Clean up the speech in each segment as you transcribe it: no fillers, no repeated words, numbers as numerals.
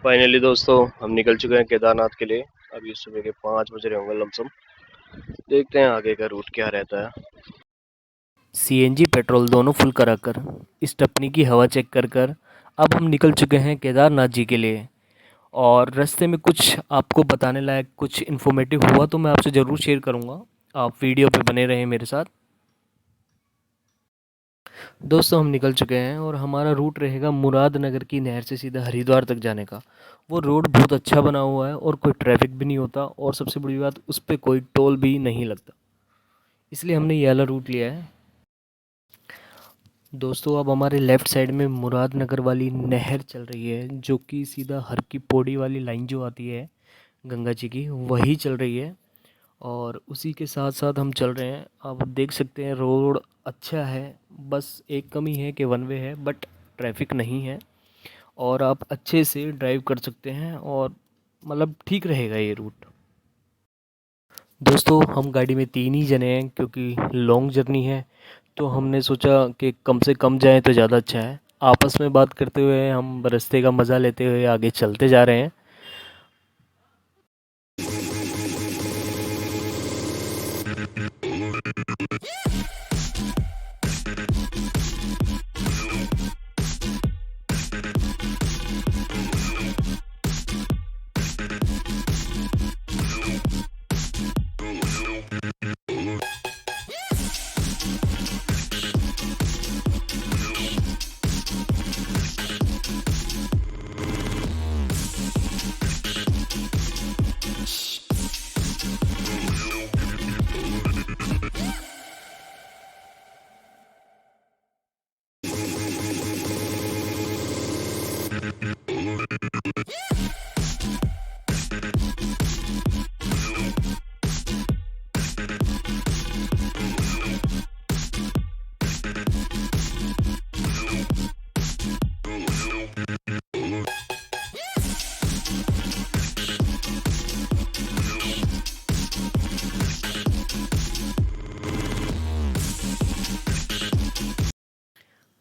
Finally दोस्तों हम निकल चुके हैं केदारनाथ के लिए। अभी सुबह के 5 बज रहे होंगे लमसम। देखते हैं आगे का रूट क्या रहता है। सीएनजी पेट्रोल दोनों फुल कराकर स्टेपनी की हवा चेक कर कर अब हम निकल चुके हैं केदारनाथ जी के लिए। और रास्ते में कुछ आपको बताने लायक कुछ इन्फॉर्मेटिव हुआ तो मैं आपसे ज़रूर शेयर करूँगा। आप वीडियो पे बने रहें मेरे साथ। दोस्तों हम निकल चुके हैं और हमारा रूट रहेगा मुरादनगर की नहर से सीधा हरिद्वार तक जाने का। वो रोड बहुत अच्छा बना हुआ है और कोई ट्रैफिक भी नहीं होता, और सबसे बड़ी बात उस पर कोई टोल भी नहीं लगता, इसलिए हमने ये वाला रूट लिया है। दोस्तों अब हमारे लेफ़्ट साइड में मुरादनगर वाली नहर चल रही है, जो कि सीधा हर की पौड़ी वाली लाइन जो आती है गंगा जी की, वही चल रही है। और उसी के साथ साथ हम चल रहे हैं। आप देख सकते हैं रोड अच्छा है, बस एक कमी है कि वन वे है, बट ट्रैफिक नहीं है और आप अच्छे से ड्राइव कर सकते हैं, और मतलब ठीक रहेगा ये रूट। दोस्तों हम गाड़ी में 3 ही जने हैं क्योंकि लॉन्ग जर्नी है, तो हमने सोचा कि कम से कम जाएं तो ज़्यादा अच्छा है। आपस में बात करते हुए हम रास्ते का मज़ा लेते हुए आगे चलते जा रहे हैं।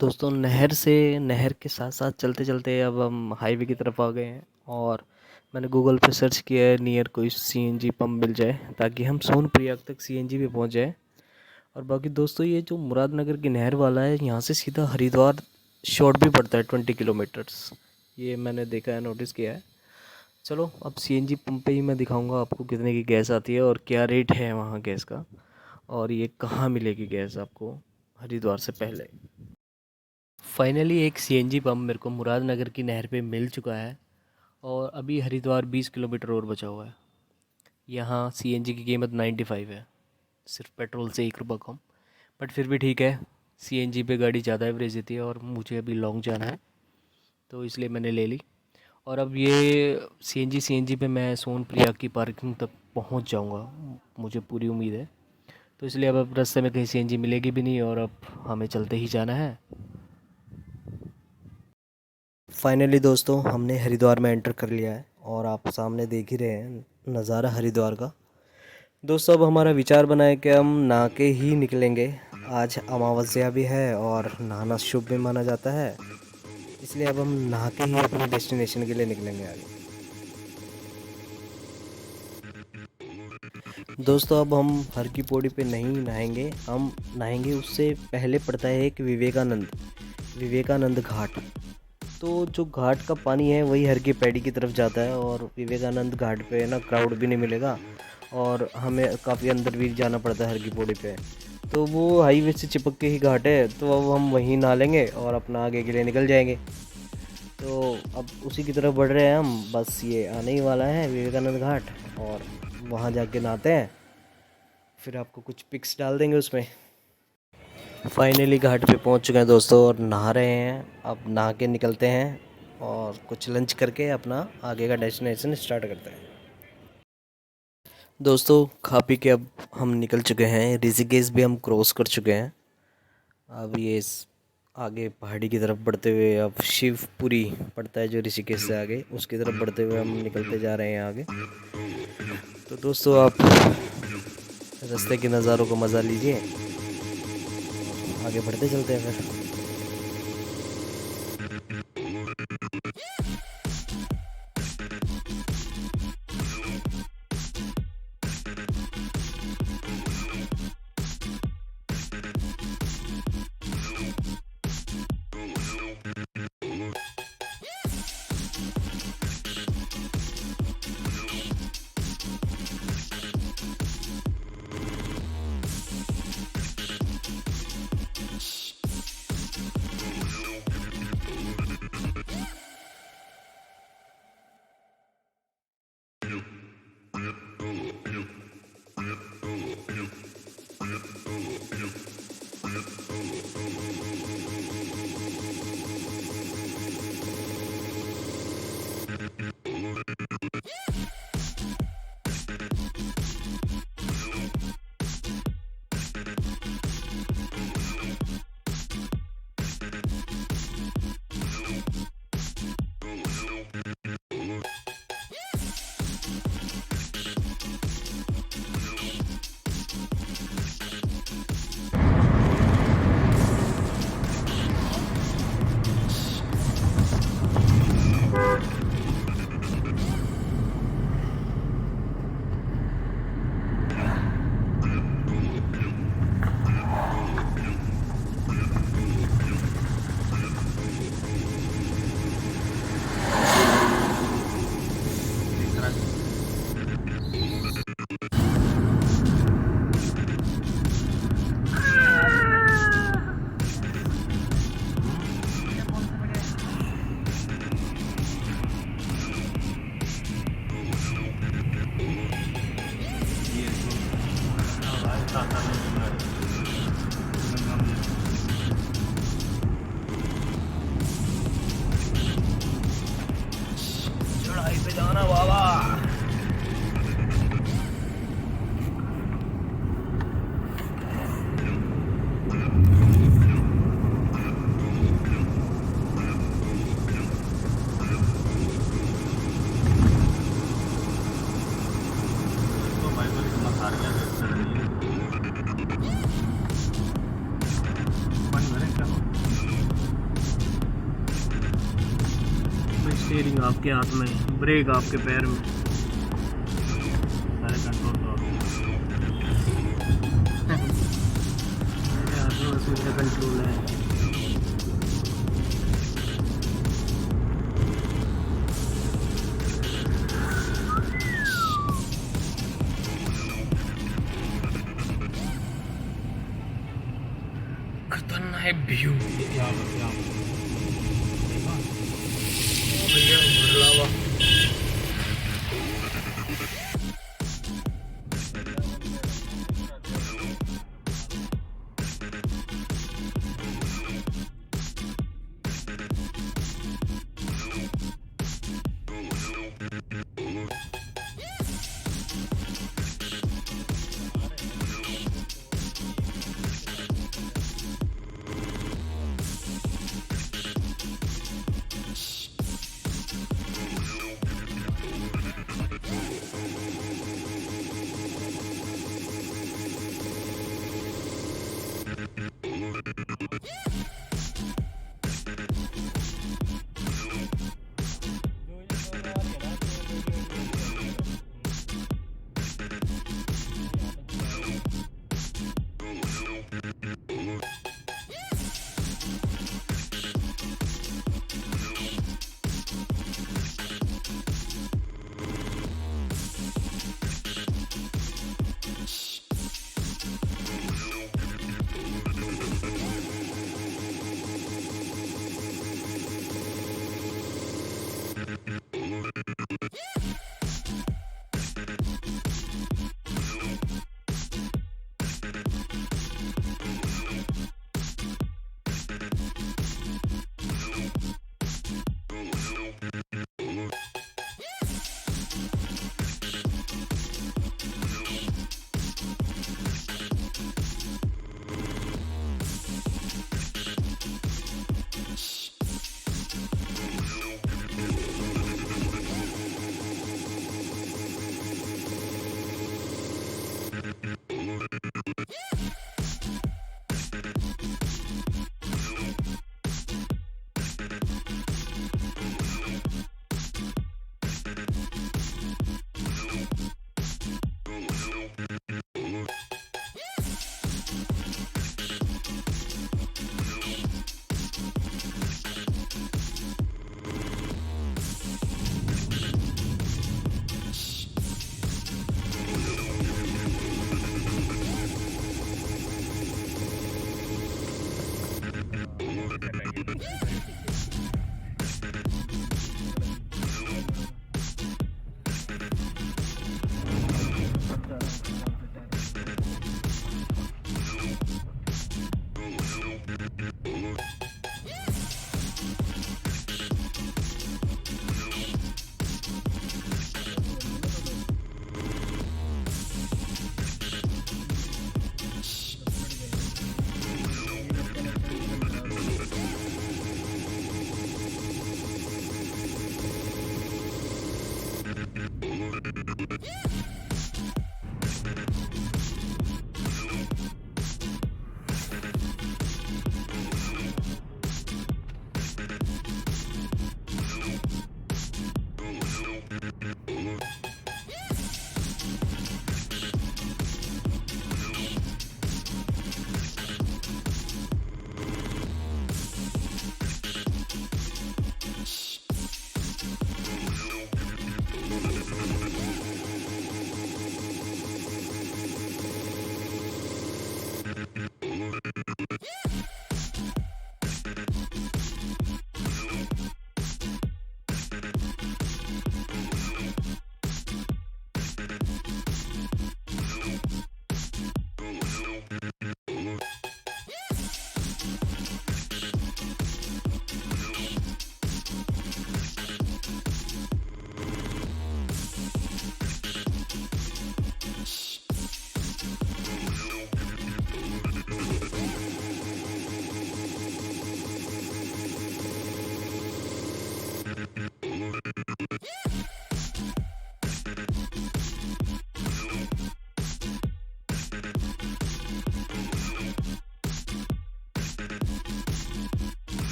दोस्तों नहर के साथ साथ चलते चलते अब हम हाईवे की तरफ आ गए हैं, और मैंने गूगल पे सर्च किया है नियर कोई सीएनजी पंप मिल जाए ताकि हम सोनप्रयाग तक सीएनजी पे पहुंच जाए। और बाकी दोस्तों ये जो मुरादनगर की नहर वाला है, यहाँ से सीधा हरिद्वार शॉर्ट भी पड़ता है 20 किलोमीटर्स। ये मैंने देखा है, नोटिस किया है। चलो अब सीएनजी पंप पे ही मैं दिखाऊंगा आपको कितने की गैस आती है और क्या रेट है वहाँ गैस का, और ये कहाँ मिलेगी गैस आपको हरिद्वार से पहले। फाइनली एक सीएनजी पंप मेरे को मुरादनगर की नहर पे मिल चुका है, और अभी हरिद्वार 20 किलोमीटर और बचा हुआ है। यहाँ सीएनजी की कीमत 95 है, सिर्फ पेट्रोल से 1 रुपये कम। बट फिर भी ठीक है, सीएनजी पे गाड़ी ज़्यादा एवरेज देती है और मुझे अभी लॉन्ग जाना है, तो इसलिए मैंने ले ली। और अब ये सीएनजी पे मैं सोनप्रयाग की पार्किंग तक पहुंच जाऊंगा, मुझे पूरी उम्मीद है। तो इसलिए अब रास्ते में कहीं सीएनजी मिलेगी भी नहीं, और अब हमें चलते ही जाना है। फाइनली दोस्तों हमने हरिद्वार में एंटर कर लिया है, और आप सामने देख ही रहे हैं नज़ारा हरिद्वार का। दोस्तों अब हमारा विचार बना है कि हम नहा के ही निकलेंगे। आज अमावस्या भी है और नहाना शुभ भी माना जाता है, इसलिए अब हम नहा के ही अपने डेस्टिनेशन के लिए निकलेंगे आगे। दोस्तों अब हम हर की पौड़ी पे नहीं नहाएंगे, हम नहाएंगे उससे पहले पड़ता है एक विवेकानंद घाट। तो जो घाट का पानी है वही हर की पैड़ी की तरफ जाता है, और विवेकानंद घाट पे ना क्राउड भी नहीं मिलेगा, और हमें काफ़ी अंदर भी जाना पड़ता है हर की पौड़ी पे। तो वो हाईवे से चिपक के ही घाट है, तो अब हम वहीं नहा लेंगे और अपना आगे के लिए निकल जाएंगे। तो अब उसी की तरफ बढ़ रहे हैं हम, बस ये आने ही वाला है विवेकानंद घाट, और वहाँ जाके नहाते हैं, फिर आपको कुछ पिक्स डाल देंगे उसमें। फाइनली घाट पे पहुंच चुके हैं दोस्तों और नहा रहे हैं। अब नहा के निकलते हैं और कुछ लंच करके अपना आगे का डेस्टिनेशन स्टार्ट करते हैं। दोस्तों खा पी के अब हम निकल चुके हैं, ऋषिकेश भी हम क्रॉस कर चुके हैं। अब ये आगे पहाड़ी की तरफ बढ़ते हुए अब शिवपुरी पड़ता है जो ऋषिकेश से आगे, उसकी तरफ बढ़ते हुए हम निकलते जा रहे हैं आगे। तो दोस्तों आप रास्ते के नज़ारों को मज़ा लीजिए, आगे बढ़ते चलते हैं फिर। चढ़ाई पे जाना बाबा। स्टीयरिंग आपके हाथ में, ब्रेक आपके पैर में, सारे कंट्रोल तो मेरे हाथ में उसी का कंट्रोल है। खतरनाक व्यू भैया, भरलावा।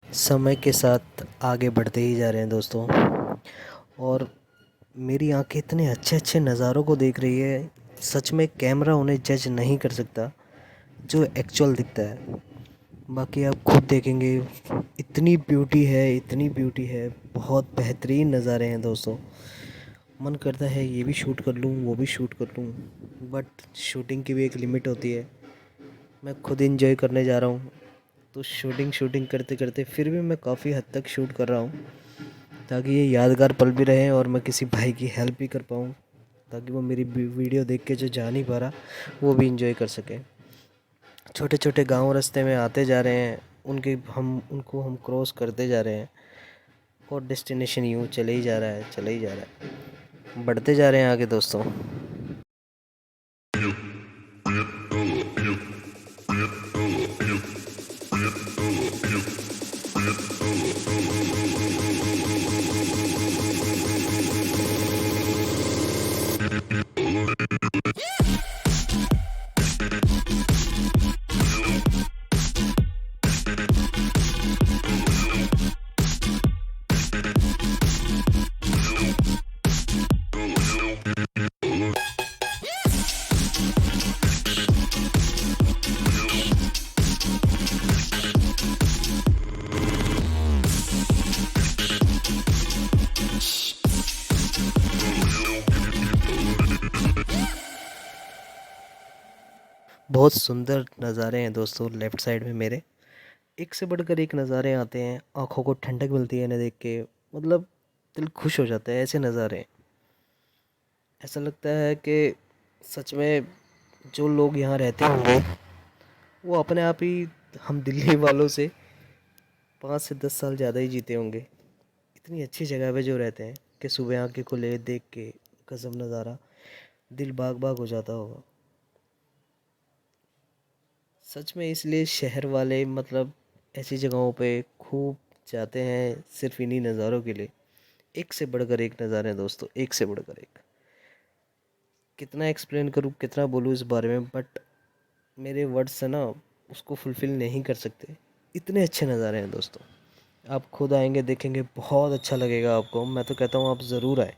समय के साथ आगे बढ़ते ही जा रहे हैं दोस्तों, और मेरी आंखें इतने अच्छे अच्छे नज़ारों को देख रही है, सच में कैमरा उन्हें जज नहीं कर सकता जो एक्चुअल दिखता है। बाकी आप खुद देखेंगे, इतनी ब्यूटी है, इतनी ब्यूटी है, बहुत बेहतरीन नज़ारे हैं दोस्तों। मन करता है ये भी शूट कर लूँ, वो भी शूट कर लूँ, बट शूटिंग की भी एक लिमिट होती है। मैं खुद इंजॉय करने जा रहा हूँ, तो शूटिंग शूटिंग करते करते फिर भी मैं काफ़ी हद तक शूट कर रहा हूँ, ताकि ये यादगार पल भी रहे और मैं किसी भाई की हेल्प भी कर पाऊँ, ताकि वो मेरी वीडियो देख के जो जा नहीं पा रहा वो भी इंजॉय कर सके। छोटे छोटे गांव रास्ते में आते जा रहे हैं, उनको हम क्रॉस करते जा रहे हैं, और डेस्टिनेशन यूँ चले ही जा रहा है, चले ही जा रहा है, बढ़ते जा रहे हैं आगे दोस्तों। बहुत सुंदर नज़ारे हैं दोस्तों लेफ़्ट साइड में मेरे, एक से बढ़कर एक नज़ारे आते हैं, आँखों को ठंडक मिलती है इन्हें देख के, मतलब दिल खुश हो जाता है ऐसे नज़ारे। ऐसा लगता है कि सच में जो लोग यहाँ रहते होंगे वो अपने आप ही हम दिल्ली वालों से 5 से 10 साल ज़्यादा ही जीते होंगे। इतनी अच्छी जगह पे जो रहते हैं कि सुबह आँखें खुले देख के गज़ब नज़ारा, दिल बाग बाग हो जाता होगा सच में। इसलिए शहर वाले मतलब ऐसी जगहों पे खूब जाते हैं सिर्फ इन्हीं नज़ारों के लिए। एक से बढ़कर एक नज़ारे हैं दोस्तों, एक से बढ़कर एक। कितना एक्सप्लेन करूँ, कितना बोलूँ इस बारे में, बट मेरे वर्ड्स से ना उसको फुलफ़िल नहीं कर सकते। इतने अच्छे नज़ारे हैं दोस्तों। आप खुद आएँगे देखेंगे, बहुत अच्छा लगेगा आपको। मैं तो कहता हूँ आप ज़रूर आएँ।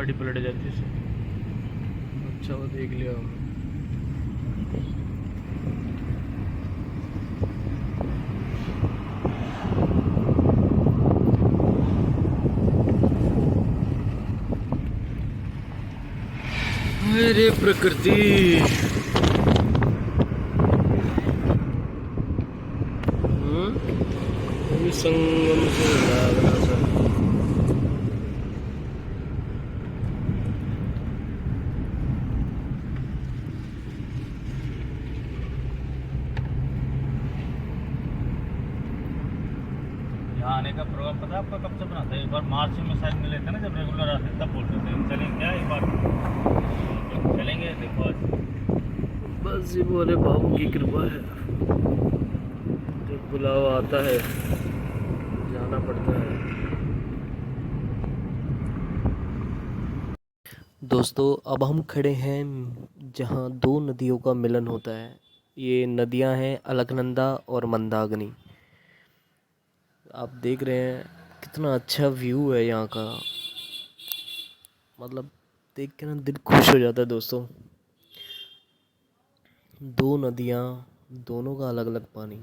गाड़ी पलट जाती है। अच्छा वो देख लिया हमने। मेरे प्रकृति संगम से लागना सा। यहाँ आने का प्रोग्राम पता है आपका कब से बनाते हैं? एक बार मार्च में शायद मिले थे ना, जब रेगुलर आते तब बोलते थे चलेंगे क्या एक बार। चलेंगे देखो आज। बस ये बोले बाबू की कृपा है, जब बुलावा आता है जाना पड़ता है। दोस्तों अब हम खड़े हैं जहाँ दो नदियों का मिलन होता है। ये नदियाँ हैं अलकनंदा और मंदाकिनी। आप देख रहे हैं कितना अच्छा व्यू है यहाँ का, मतलब देख के ना दिल खुश हो जाता है दोस्तों। दो नदियाँ, दोनों का अलग अलग पानी,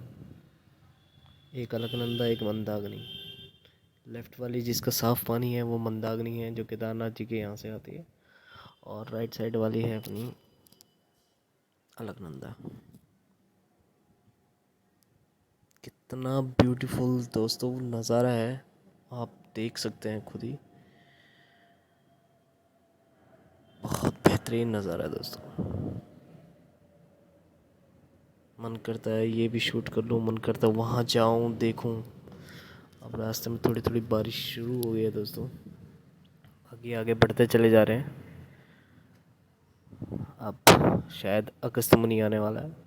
एक अलकनंदा एक मंदाकिनी। लेफ़्ट वाली जिसका साफ़ पानी है वो मंदाकिनी है, जो केदारनाथ जी के यहाँ से आती है, और राइट साइड वाली है अपनी अलकनंदा। कितना ब्यूटीफुल दोस्तों नज़ारा है, आप देख सकते हैं खुद ही। बहुत बेहतरीन नज़ारा है दोस्तों। मन करता है ये भी शूट कर लूँ, मन करता है वहाँ जाऊँ देखूँ। अब रास्ते में थोड़ी थोड़ी बारिश शुरू हो गई है दोस्तों, आगे आगे बढ़ते चले जा रहे हैं। अब शायद अगस्त मुनी आने वाला है।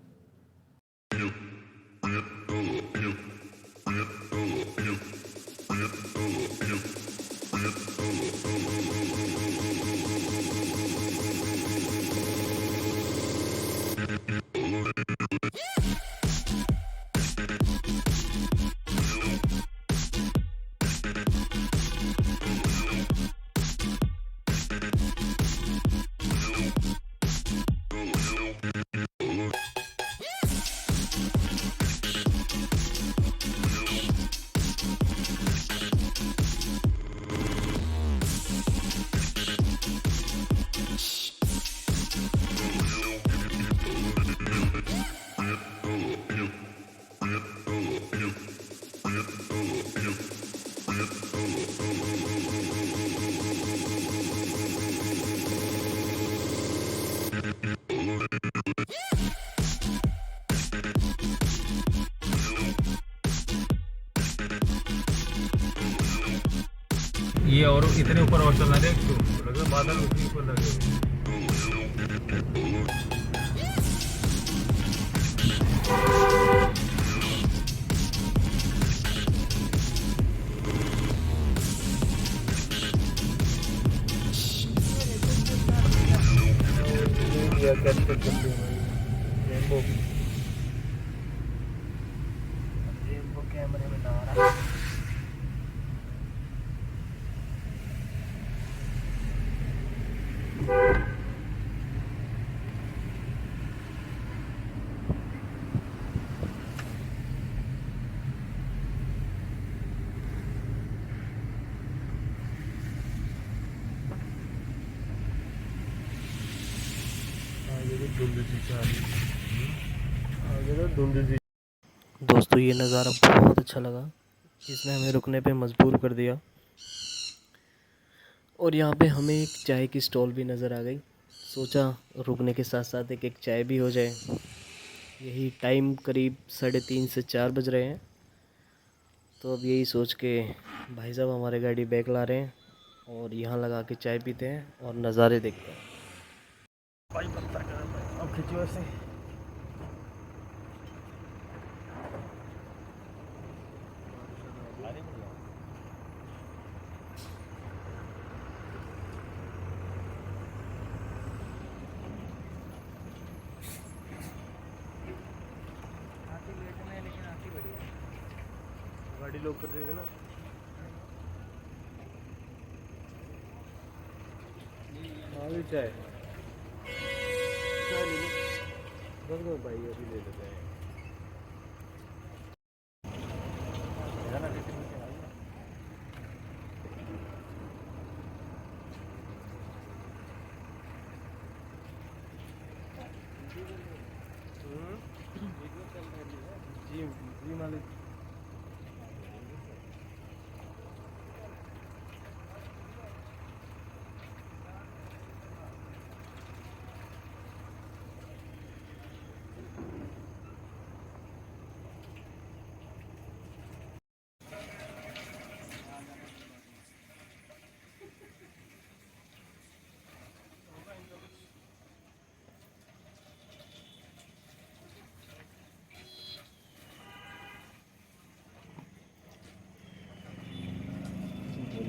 ये और इतने ऊपर और चलना देख तो लग रहा बादल उसी ऊपर लगे हुए हैं। कैमरे में ना आ रहा है। दोस्तों ये नज़ारा बहुत अच्छा लगा, इसने हमें रुकने पे मजबूर कर दिया। और यहाँ पे हमें एक चाय की स्टॉल भी नज़र आ गई। सोचा रुकने के साथ साथ एक एक चाय भी हो जाए। यही टाइम करीब 3:30 से 4 बज रहे हैं। तो अब यही सोच के भाई साहब हमारे गाड़ी बैग ला रहे हैं और यहाँ लगा के चाय पीते हैं और नज़ारे देखते हैं। भाई पत्थर का अब खिंचो ऐसे। गाड़ी लॉक कर देगा ना। चाय बस दो भाई, अभी ले लेते हैं। जी जी मालिक।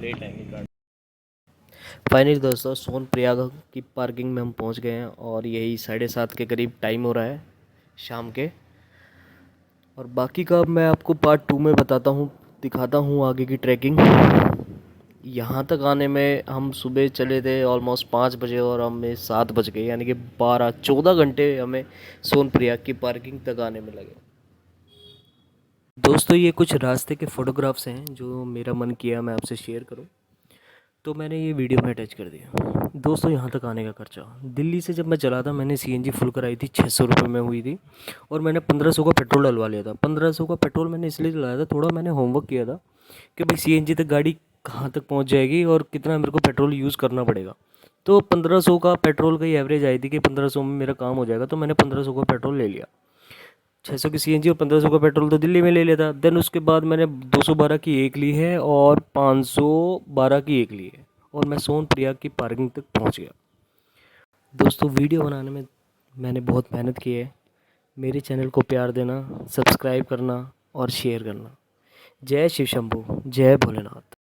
लेट आएंगे। फाइनली दोस्तों सोनप्रयाग की पार्किंग में हम पहुंच गए हैं और यही 7:30 के करीब टाइम हो रहा है शाम के। और बाकी का मैं आपको पार्ट 2 में बताता हूं, दिखाता हूं आगे की ट्रैकिंग। यहाँ तक आने में हम सुबह चले थे ऑलमोस्ट 5 बजे और हमें 7 बज गए, यानी कि 14 घंटे हमें सोनप्रयाग की पार्किंग तक आने में लगे। दोस्तों ये कुछ रास्ते के फ़ोटोग्राफ्स हैं जो मेरा मन किया मैं आपसे शेयर करूं, तो मैंने ये वीडियो में अटैच कर दिया। दोस्तों यहाँ तक आने का खर्चा, दिल्ली से जब मैं चला था मैंने सीएनजी फुल कराई थी, 600 रुपये में हुई थी और मैंने 1500 का पेट्रोल डलवा लिया था। 1500 का पेट्रोल मैंने इसलिए डलवाया था, थोड़ा मैंने होमवर्क किया था कि भाई सीएनजी तक गाड़ी कहाँ तक पहुँच जाएगी और कितना मेरे को पेट्रोल यूज़ करना पड़ेगा। तो 1500 का पेट्रोल की एवरेज आई थी कि 1500 में मेरा काम हो जाएगा, तो मैंने 1500 का पेट्रोल ले लिया। 600 की सीएनजी और 1500 का पेट्रोल तो दिल्ली में ले लिया था। देन उसके बाद मैंने 212 की एक ली है और 512 की एक ली है और मैं सोनप्रयाग की पार्किंग तक पहुंच गया। दोस्तों वीडियो बनाने में मैंने बहुत मेहनत की है। मेरे चैनल को प्यार देना, सब्सक्राइब करना और शेयर करना। जय शिव शंभू, जय भोलेनाथ।